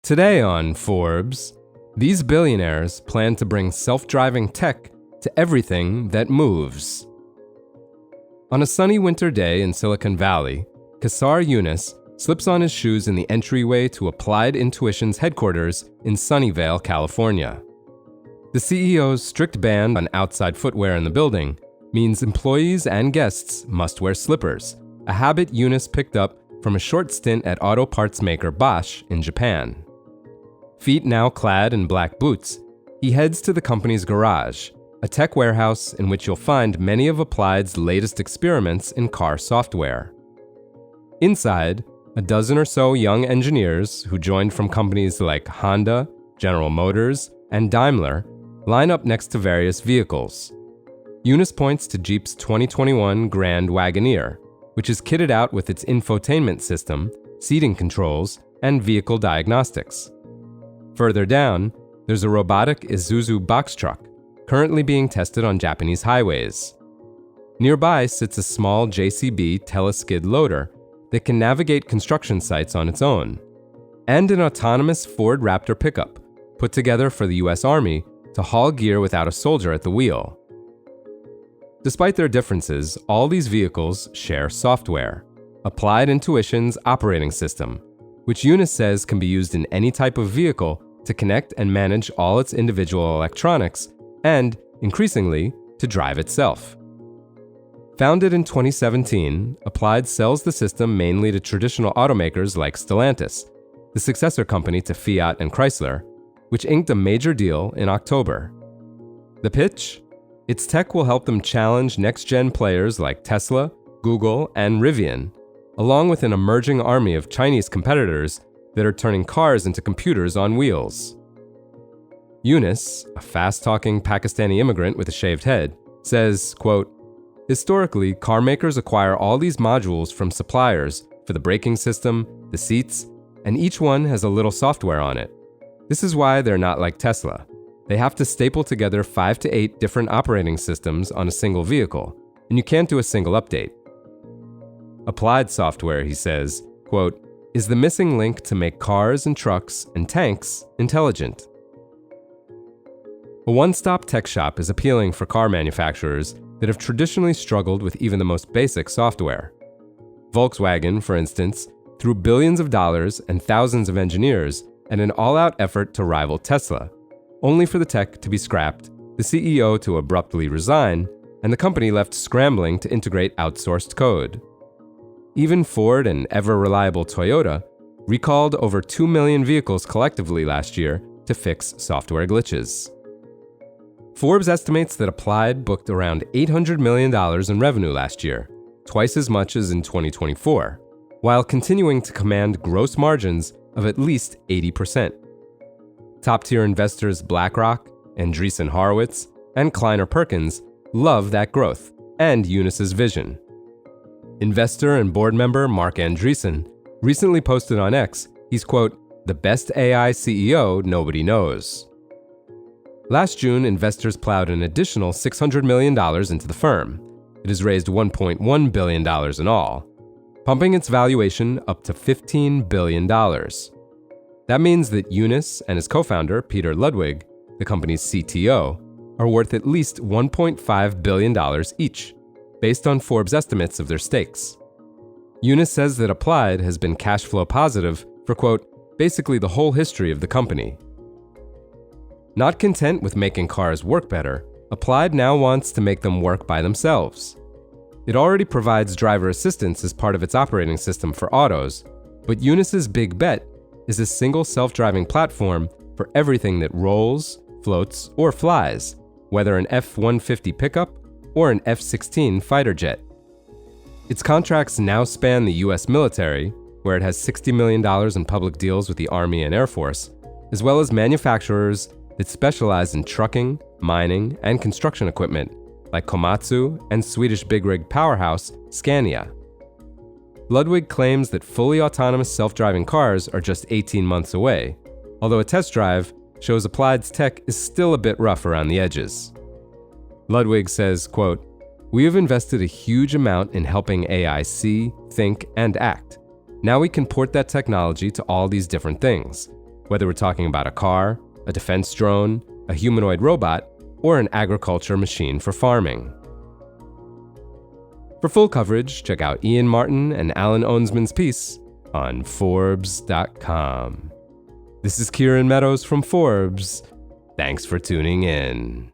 Today on Forbes, these billionaires plan to bring self-driving tech to everything that moves. On a sunny winter day in Silicon Valley, Qasar Yunus slips on his shoes in the entryway to Applied Intuition's headquarters in Sunnyvale, California. The CEO's strict ban on outside footwear in the building means employees and guests must wear slippers, a habit Yunus picked up from a short stint at auto parts maker Bosch in Japan. Feet now clad in black boots, he heads to the company's garage, a tech warehouse in which you'll find many of Applied's latest experiments in car software. Inside, a dozen or so young engineers who joined from companies like Honda, General Motors, and Daimler line up next to various vehicles. Yunus points to Jeep's 2021 Grand Wagoneer, which is kitted out with its infotainment system, seating controls, and vehicle diagnostics. Further down, there's a robotic Isuzu box truck, currently being tested on Japanese highways. Nearby sits a small JCB teleskid loader that can navigate construction sites on its own, and an autonomous Ford Raptor pickup, put together for the US Army to haul gear without a soldier at the wheel. Despite their differences, all these vehicles share software, Applied Intuition's operating system, which Yunus says can be used in any type of vehicle to connect and manage all its individual electronics and, increasingly, to drive itself. Founded in 2017, Applied sells the system mainly to traditional automakers like Stellantis, the successor company to Fiat and Chrysler, which inked a major deal in October. The pitch? Its tech will help them challenge next-gen players like Tesla, Google, and Rivian, along with an emerging army of Chinese competitors that are turning cars into computers on wheels. Yunus, a fast-talking Pakistani immigrant with a shaved head, says, quote, "Historically, car makers acquire all these modules from suppliers for the braking system, the seats, and each one has a little software on it. This is why they're not like Tesla. They have to staple together 5 to 8 different operating systems on a single vehicle, and you can't do a single update. Applied software," he says, quote, "is the missing link to make cars and trucks and tanks intelligent." A one-stop tech shop is appealing for car manufacturers that have traditionally struggled with even the most basic software. Volkswagen, for instance, threw billions of dollars and thousands of engineers in an all-out effort to rival Tesla, only for the tech to be scrapped, the CEO to abruptly resign, and the company left scrambling to integrate outsourced code. Even Ford and ever-reliable Toyota recalled over 2 million vehicles collectively last year to fix software glitches. Forbes estimates that Applied booked around $800 million in revenue last year, twice as much as in 2024, while continuing to command gross margins of at least 80%. Top-tier investors BlackRock, Andreessen Horowitz, and Kleiner Perkins love that growth and Yunus's vision. Investor and board member Mark Andreessen recently posted on X he's, quote, "the best AI CEO nobody knows." Last June, investors plowed an additional $600 million into the firm. It has raised $1.1 billion in all, pumping its valuation up to $15 billion. That means that Yunus and his co-founder, Peter Ludwig, the company's CTO, are worth at least $1.5 billion each, based on Forbes estimates of their stakes. Yunus says that Applied has been cash flow positive for, quote, "basically the whole history of the company." Not content with making cars work better, Applied now wants to make them work by themselves. It already provides driver assistance as part of its operating system for autos, but Yunus's big bet is a single self-driving platform for everything that rolls, floats, or flies, whether an F-150 pickup or an F-16 fighter jet. Its contracts now span the US military, where it has $60 million in public deals with the Army and Air Force, as well as manufacturers that specialize in trucking, mining, and construction equipment, like Komatsu and Swedish big rig powerhouse Scania. Ludwig claims that fully autonomous self-driving cars are just 18 months away, although a test drive shows Applied's tech is still a bit rough around the edges. Ludwig says, quote, "We have invested a huge amount in helping AI see, think, and act. Now we can port that technology to all these different things. whether we're talking about a car, a defense drone, a humanoid robot, or an agriculture machine for farming. For full coverage, check out Ian Martin and Alan Owensman's piece on forbes.com. This is Kieran Meadows from Forbes. Thanks for tuning in.